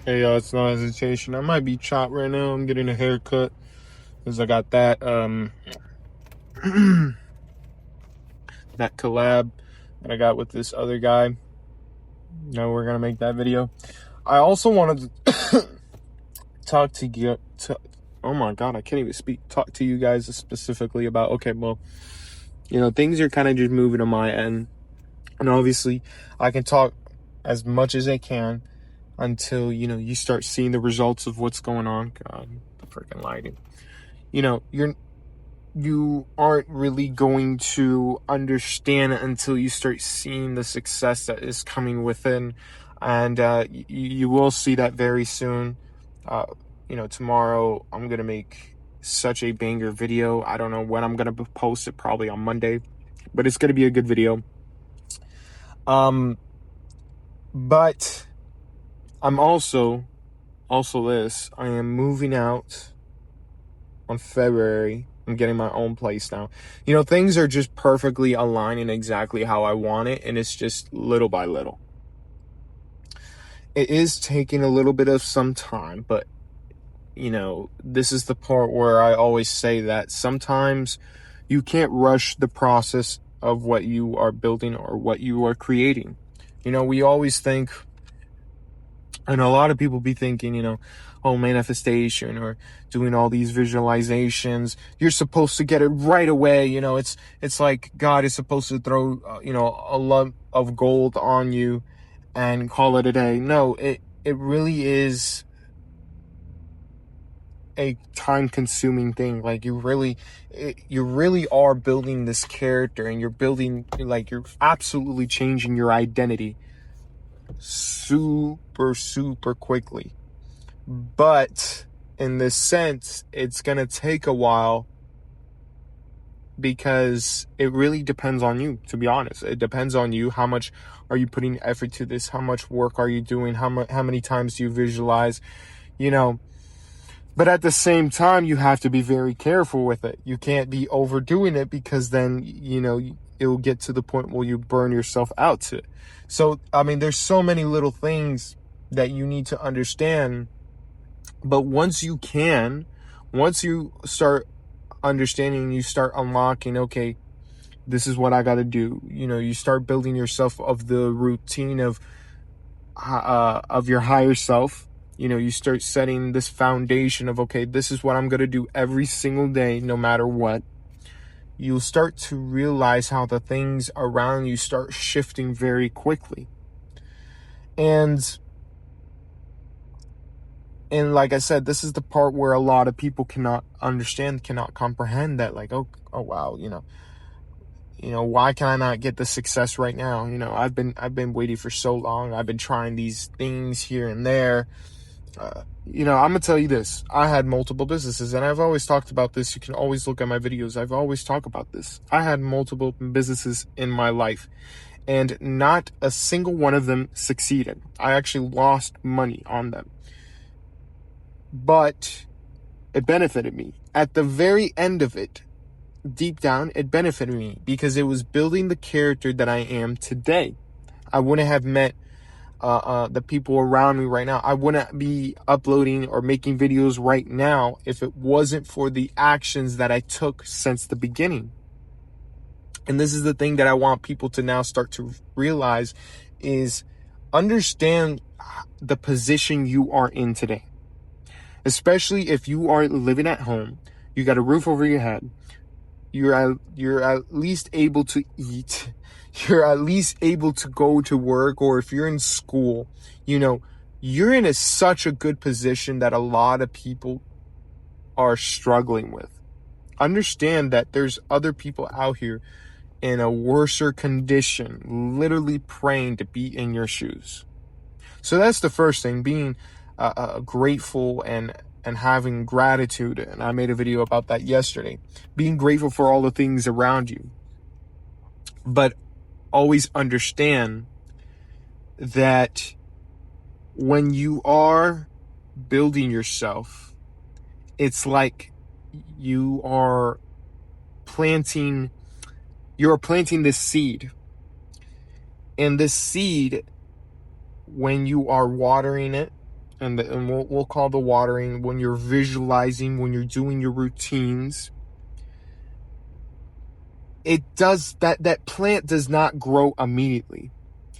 Hey y'all, it's No Hesitation. I might be chopped right now. I'm getting a haircut because I got that that collab that I got with this other guy. Now we're gonna make that video. I also wanted to talk to you. Oh my god, I can't even speak. Talk to you guys specifically about. Okay, well, things are kind of just moving on my end, and obviously, I can talk as much as I can until you start seeing the results of what's going on. God, the freaking lighting. You aren't really going to understand it until you start seeing the success that is coming within, and you will see that very soon. Tomorrow I'm gonna make such a banger video. I don't know when I'm gonna post it, probably on Monday, but it's gonna be a good video. But I'm also this. I am moving out on February. I'm getting my own place now. Things are just perfectly aligning exactly how I want it, and it's just little by little. It is taking a little bit of some time, but this is the part where I always say that sometimes you can't rush the process of what you are building or what you are creating. We always think, and a lot of people be thinking, manifestation or doing all these visualizations, you're supposed to get it right away. It's like God is supposed to throw, a lump of gold on you and call it a day. No, it really is a time-consuming thing. Like you really are building this character, and you're absolutely changing your identity super quickly. But in this sense, it's gonna take a while because it really depends on you, to be honest. It depends on you. How much are you putting effort to this? How much work are you doing? How many times do you visualize? But at the same time, you have to be very careful with it. You can't be overdoing it, because then, it will get to the point where you burn yourself out to it. So, there's so many little things that you need to understand. But once you start understanding, you start unlocking, okay, this is what I got to do. You start building yourself of the routine of your higher self. You start setting this foundation of, okay, this is what I'm going to do every single day, no matter what. You'll start to realize how the things around you start shifting very quickly. And like I said, this is the part where a lot of people cannot understand, cannot comprehend that, like, oh wow, why can I not get the success right now? I've been waiting for so long. I've been trying these things here and there. I'm gonna tell you this. I had multiple businesses, and I've always talked about this. You can always look at my videos. I've always talked about this. I had multiple businesses in my life, and not a single one of them succeeded. I actually lost money on them, but it benefited me. At the very end of it, deep down, it benefited me because it was building the character that I am today. I wouldn't have met the people around me right now. I wouldn't be uploading or making videos right now if it wasn't for the actions that I took since the beginning. And this is the thing that I want people to now start to realize is understand the position you are in today. Especially if you are living at home, you got a roof over your head, you're at least able to eat, you're at least able to go to work, or if you're in school, you're in such a good position that a lot of people are struggling with. Understand that there's other people out here in a worser condition, literally praying to be in your shoes. So that's the first thing, being grateful and having gratitude. And I made a video about that yesterday. Being grateful for all the things around you. But always understand that when you are building yourself, it's like you are planting this seed. And this seed, when you are watering it and we'll call the watering, when you're visualizing, when you're doing your routines, that plant does not grow immediately.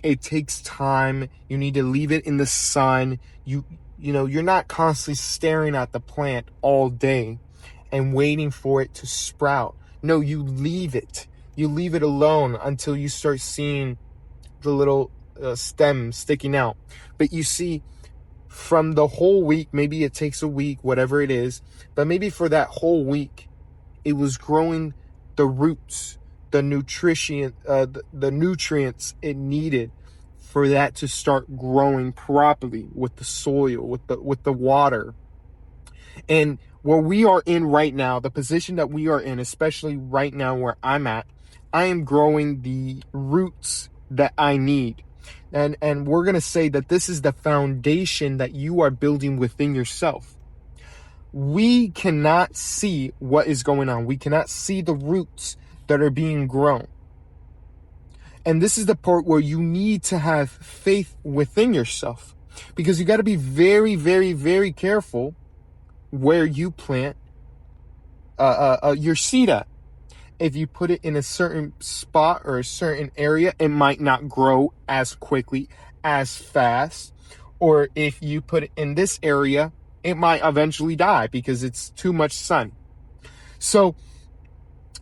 It takes time. You need to leave it in the sun. You're not constantly staring at the plant all day and waiting for it to sprout. No, you leave it. You leave it alone until you start seeing the little stem sticking out. But you see, from the whole week, maybe it takes a week, whatever it is, but maybe for that whole week, it was growing the roots, the nutrients it needed for that to start growing properly with the soil, with the water. And where we are in right now, the position that we are in, especially right now where I'm at, I am growing the roots that I need. And we're going to say that this is the foundation that you are building within yourself. We cannot see what is going on. We cannot see the roots that are being grown. And this is the part where you need to have faith within yourself, because you got to be very, very, very careful where you plant your seed at. If you put it in a certain spot or a certain area, it might not grow as quickly, as fast. Or if you put it in this area, it might eventually die because it's too much sun. So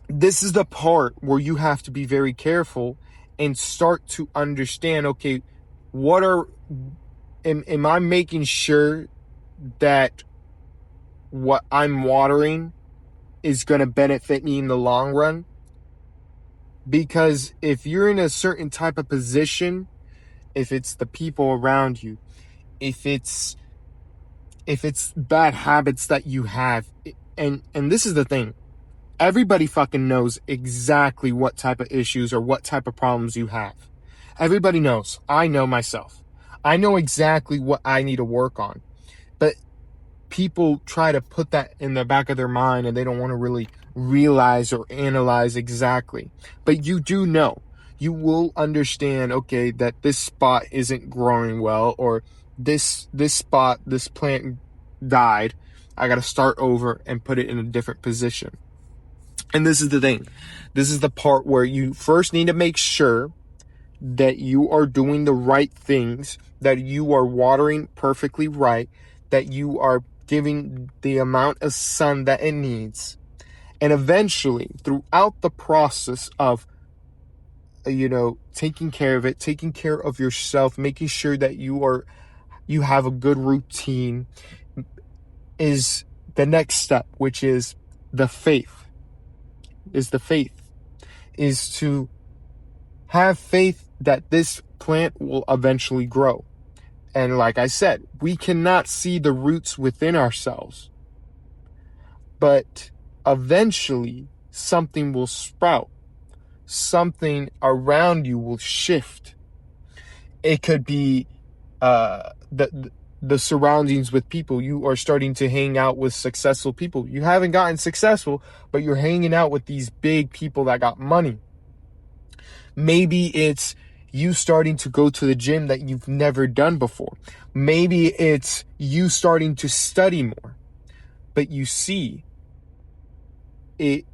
this is the part where you have to be very careful and start to understand, okay, am I making sure that what I'm watering is going to benefit me in the long run? Because if you're in a certain type of position, if it's the people around you, if it's bad habits that you have, and this is the thing, everybody fucking knows exactly what type of issues or what type of problems you have. Everybody knows. I know myself. I know exactly what I need to work on. But people try to put that in the back of their mind and they don't want to really realize or analyze exactly. But you do know. You will understand, okay, that this spot isn't growing well, or this spot, this plant died. I got to start over and put it in a different position. And this is the thing. This is the part where you first need to make sure that you are doing the right things, that you are watering perfectly right, that you are giving the amount of sun that it needs. And eventually, throughout the process of, taking care of it, taking care of yourself, making sure that you have a good routine, is the next step, which is the faith. Is to have faith that this plant will eventually grow. And like I said, we cannot see the roots within ourselves, but eventually something will sprout. Something around you will shift. It could be the surroundings with people. You are starting to hang out with successful people. You haven't gotten successful, but you're hanging out with these big people that got money. Maybe it's you starting to go to the gym that you've never done before. Maybe it's you starting to study more. But you see, it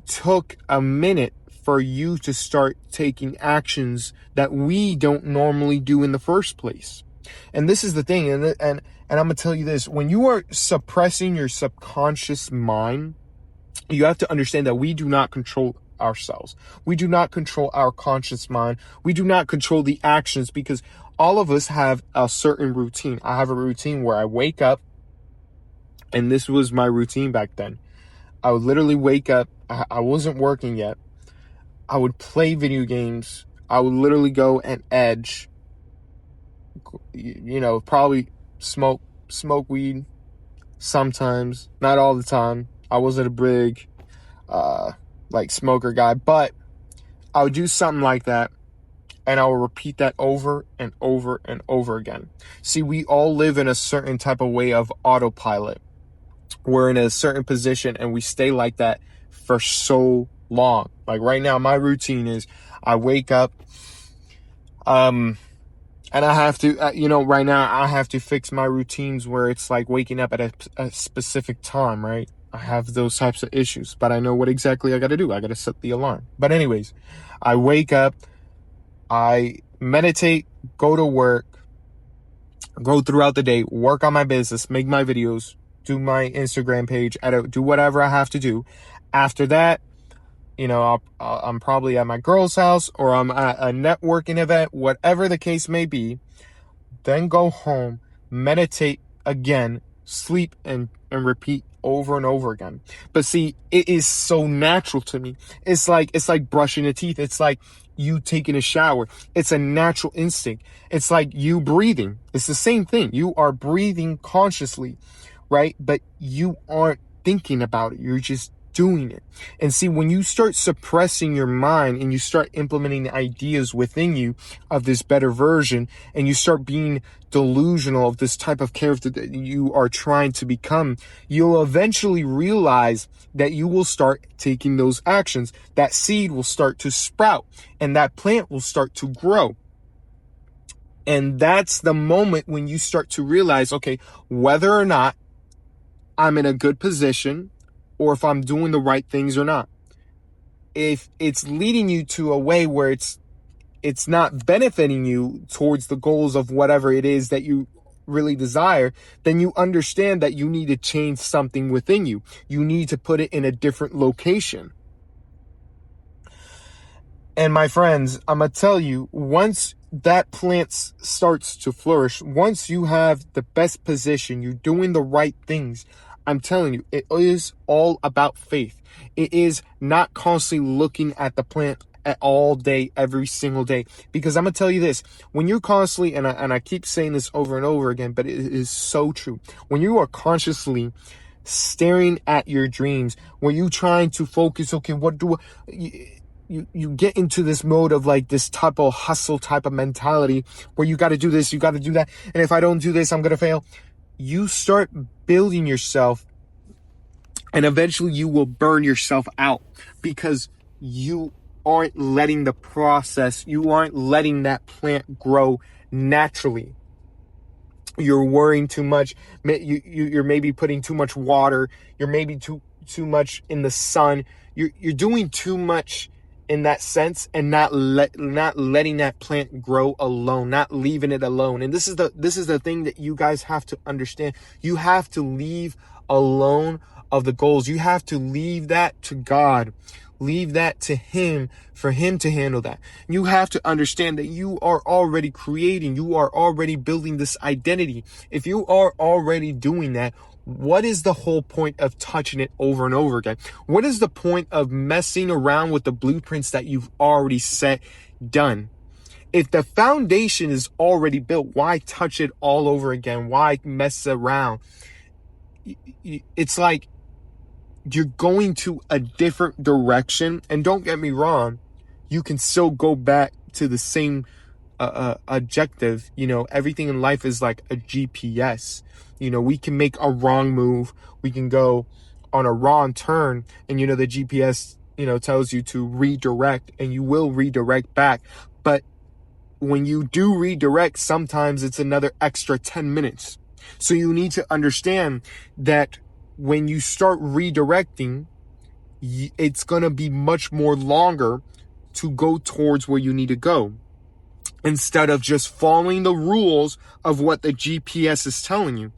took a minute for you to start taking actions that we don't normally do in the first place. And this is the thing, and I'm going to tell you this, when you are suppressing your subconscious mind, you have to understand that we do not control ourselves. We do not control our conscious mind. We do not control the actions, because all of us have a certain routine. I have a routine where I wake up, and this was my routine back then. I would literally wake up. I wasn't working yet. I would play video games. I would literally go and edge. Probably smoke weed sometimes, not all the time. I wasn't a big smoker guy, but I would do something like that, and I will repeat that over and over and over again. See, we all live in a certain type of way of autopilot. We're in a certain position and we stay like that for so long. Like right now, my routine is I wake up, And I have to, right now I have to fix my routines where it's like waking up at a specific time, right? I have those types of issues, but I know what exactly I got to do. I got to set the alarm. But anyways, I wake up, I meditate, go to work, go throughout the day, work on my business, make my videos, do my Instagram page, edit, do whatever I have to do. After that, I'm probably at my girl's house or I'm at a networking event, whatever the case may be. Then go home, meditate again, sleep, and repeat over and over again. But see, it is so natural to me. It's like brushing your teeth. It's like you taking a shower. It's a natural instinct. It's like you breathing. It's the same thing. You are breathing consciously, right? But you aren't thinking about it. You're just doing it. And see, when you start suppressing your mind and you start implementing ideas within you of this better version, and you start being delusional of this type of character that you are trying to become, you'll eventually realize that you will start taking those actions. That seed will start to sprout and that plant will start to grow. And that's the moment when you start to realize, okay, whether or not I'm in a good position, or if I'm doing the right things or not. If it's leading you to a way where it's not benefiting you towards the goals of whatever it is that you really desire, then you understand that you need to change something within you. You need to put it in a different location. And my friends, I'm going to tell you, once that plant starts to flourish, once you have the best position, you're doing the right things, I'm telling you, it is all about faith. It is not constantly looking at the plant all day, every single day. Because I'm going to tell you this, when you're constantly, and I keep saying this over and over again, but it is so true. When you are consciously staring at your dreams, when you're trying to focus, okay, what do you get into this mode of like this type of hustle type of mentality where you got to do this, you got to do that. And if I don't do this, I'm going to fail. You start building yourself and eventually you will burn yourself out because you aren't letting the process, you aren't letting that plant grow naturally. You're worrying too much. You're maybe putting too much water. You're maybe too much in the sun. You're doing too much in that sense and not letting that plant grow alone, not leaving it alone. And this is the thing that you guys have to understand. You have to leave alone of the goals. You have to leave that to God. Leave that to Him for Him to handle that. You have to understand that you are already creating, you are already building this identity. If you are already doing that, what is the whole point of touching it over and over again? What is the point of messing around with the blueprints that you've already set done? If the foundation is already built, why touch it all over again? Why mess around? It's like you're going to a different direction. And don't get me wrong, you can still go back to the same objective. Everything in life is like a GPS. We can make a wrong move. We can go on a wrong turn. And, the GPS, tells you to redirect, and you will redirect back. But when you do redirect, sometimes it's another extra 10 minutes. So you need to understand that when you start redirecting, it's going to be much more longer to go towards where you need to go, instead of just following the rules of what the GPS is telling you.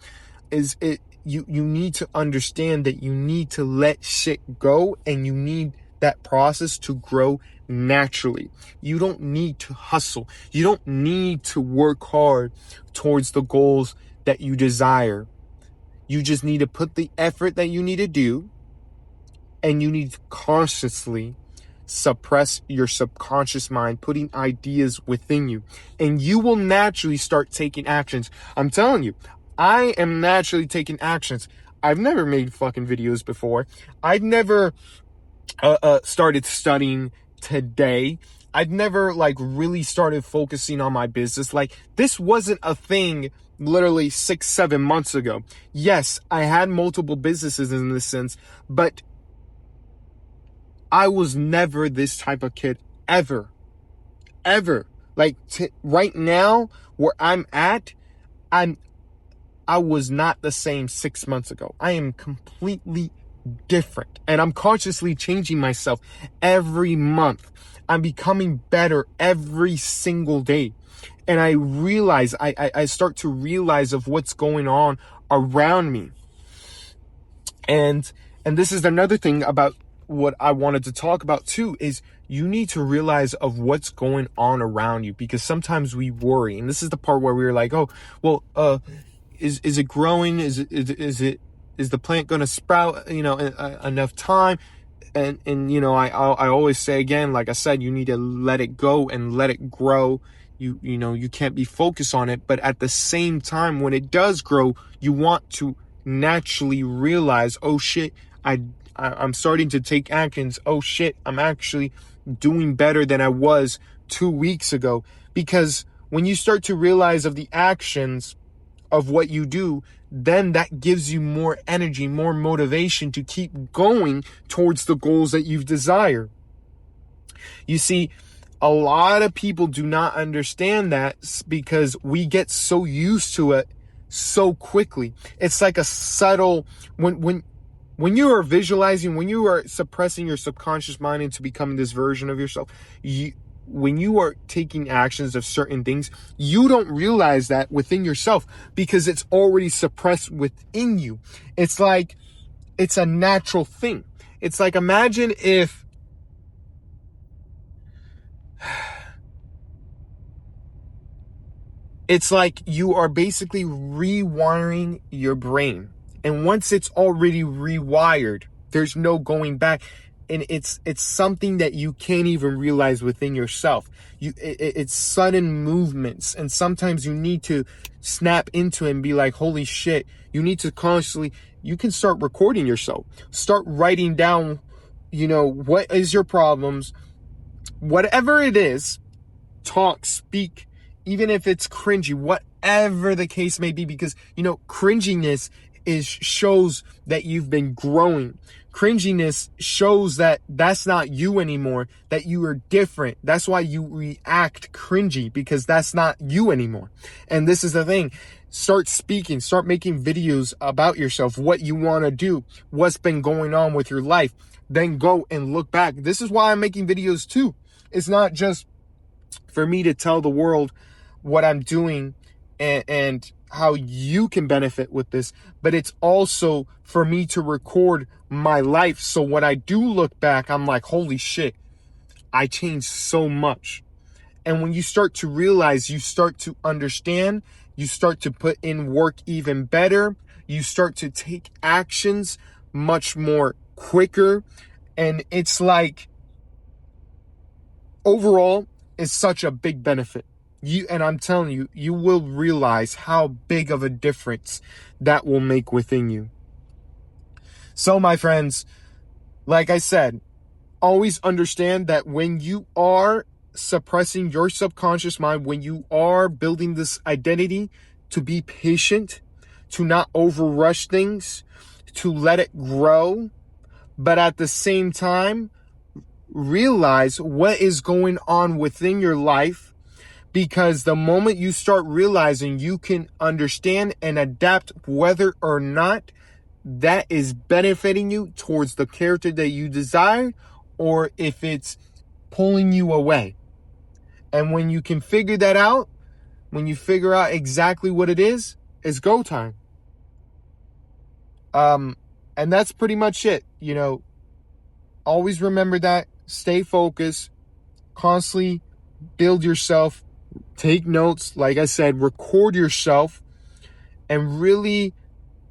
You need to understand that you need to let shit go, and you need that process to grow naturally. You don't need to hustle. You don't need to work hard towards the goals that you desire. You just need to put the effort that you need to do, and you need to consciously suppress your subconscious mind, putting ideas within you, and you will naturally start taking actions. I'm telling you, I am naturally taking actions. I've never made fucking videos before. I've never started studying today. I've never really started focusing on my business. This wasn't a thing literally 6-7 months ago. Yes, I had multiple businesses in this sense, but I was never this type of kid ever. Right now, where I'm at, I was not the same 6 months ago. I am completely different. And I'm consciously changing myself every month. I'm becoming better every single day. And I realize, I start to realize of what's going on around me. And this is another thing about what I wanted to talk about too, is you need to realize of what's going on around you, because sometimes we worry. And this is the part where we're like, oh, well, is it growing? Is the plant going to sprout, enough time? And I always say again, like I said, you need to let it go and let it grow. You can't be focused on it, but at the same time, when it does grow, you want to naturally realize, oh shit, I'm starting to take actions. Oh shit, I'm actually doing better than I was 2 weeks ago. Because when you start to realize of the actions of what you do, then that gives you more energy, more motivation to keep going towards the goals that you desire. You see, a lot of people do not understand that, because we get so used to it so quickly. It's like a subtle, when you are visualizing, when you are suppressing your subconscious mind into becoming this version of yourself, when you are taking actions of certain things, you don't realize that within yourself, because it's already suppressed within you. It's like, it's a natural thing. It's like, imagine if it's like you are basically rewiring your brain. And once it's already rewired, there's no going back. And it's something that you can't even realize within yourself. It's sudden movements. And sometimes you need to snap into it and be like, holy shit. You need to constantly, you can start recording yourself. Start writing down, what is your problems? Whatever it is, talk, speak, even if it's cringy, whatever the case may be, because, cringiness shows that you've been growing. Cringiness shows that that's not you anymore, that you are different. That's why you react cringy, because that's not you anymore. And this is the thing. Start speaking, start making videos about yourself, what you want to do, what's been going on with your life. Then go and look back. This is why I'm making videos too. It's not just for me to tell the world what I'm doing and how you can benefit with this, but it's also for me to record my life. So when I do look back, I'm like, holy shit, I changed so much. And when you start to realize, you start to understand, you start to put in work even better, you start to take actions much more quicker. And it's like, overall, it's such a big benefit. And I'm telling you, you will realize how big of a difference that will make within you. So, my friends, like I said, always understand that when you are suppressing your subconscious mind, when you are building this identity, to be patient, to not overrush things, to let it grow, but at the same time, realize what is going on within your life. Because the moment you start realizing, you can understand and adapt whether or not that is benefiting you towards the character that you desire, or if it's pulling you away. And when you can figure that out, when you figure out exactly what it is, it's go time. And that's pretty much it. Always remember that. Stay focused. Constantly build yourself. Take notes, like I said, record yourself, and really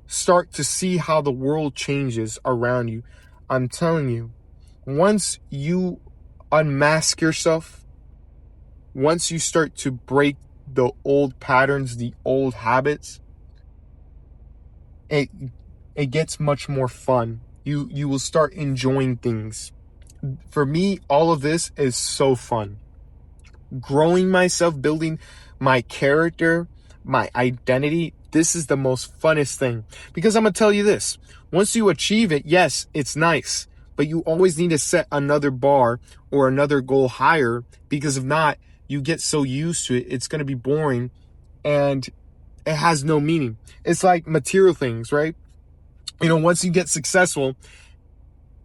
start to see how the world changes around you. I'm telling you, once you unmask yourself, once you start to break the old patterns, the old habits, it gets much more fun. You will start enjoying things. For me, all of this is so fun. Growing myself, building my character, my identity, this is the most funnest thing. Because I'm going to tell you this, once you achieve it, yes, it's nice, but you always need to set another bar or another goal higher, because if not, you get so used to it, it's going to be boring, and it has no meaning. It's like material things, right? You know, once you get successful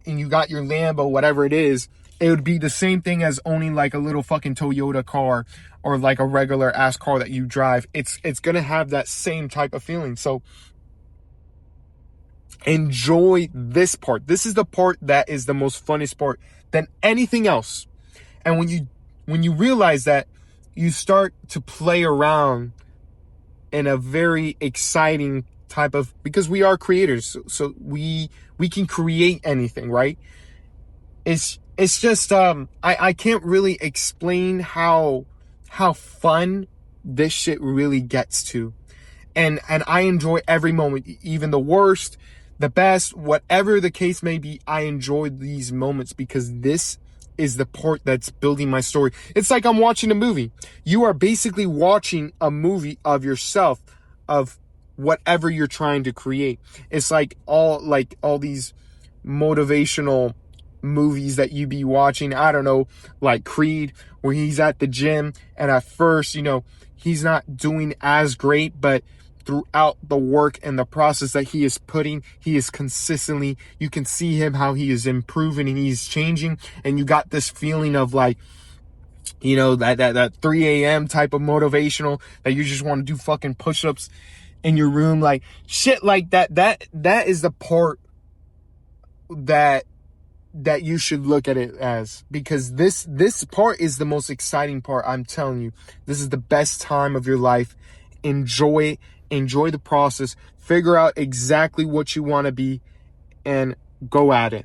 and you got your Lambo, whatever it is, it would be the same thing as owning like a little fucking Toyota car or like a regular ass car that you drive. It's gonna have that same type of feeling. So enjoy this part. This is the part that is the most funnest part than anything else. And when you realize that, you start to play around in a very exciting type of, because we are creators, so we can create anything, right? It's just I can't really explain how fun this shit really gets to. And I enjoy every moment, even the worst, the best, whatever the case may be. I enjoy these moments because this is the part that's building my story. It's like I'm watching a movie. You are basically watching a movie of yourself, of whatever you're trying to create. It's like all these motivational movies that you be watching. I don't know, like Creed, where he's at the gym and at first, you know, he's not doing as great, but throughout the work and the process that he is putting, he is consistently, you can see him how he is improving and he's changing. And you got this feeling of like, you know, that 3 a.m. type of motivational, that you just want to do fucking push-ups in your room, like shit like that. That is the part that you should look at it as, because this part is the most exciting part. I'm telling you, this is the best time of your life. Enjoy the process, figure out exactly what you want to be, and go at it.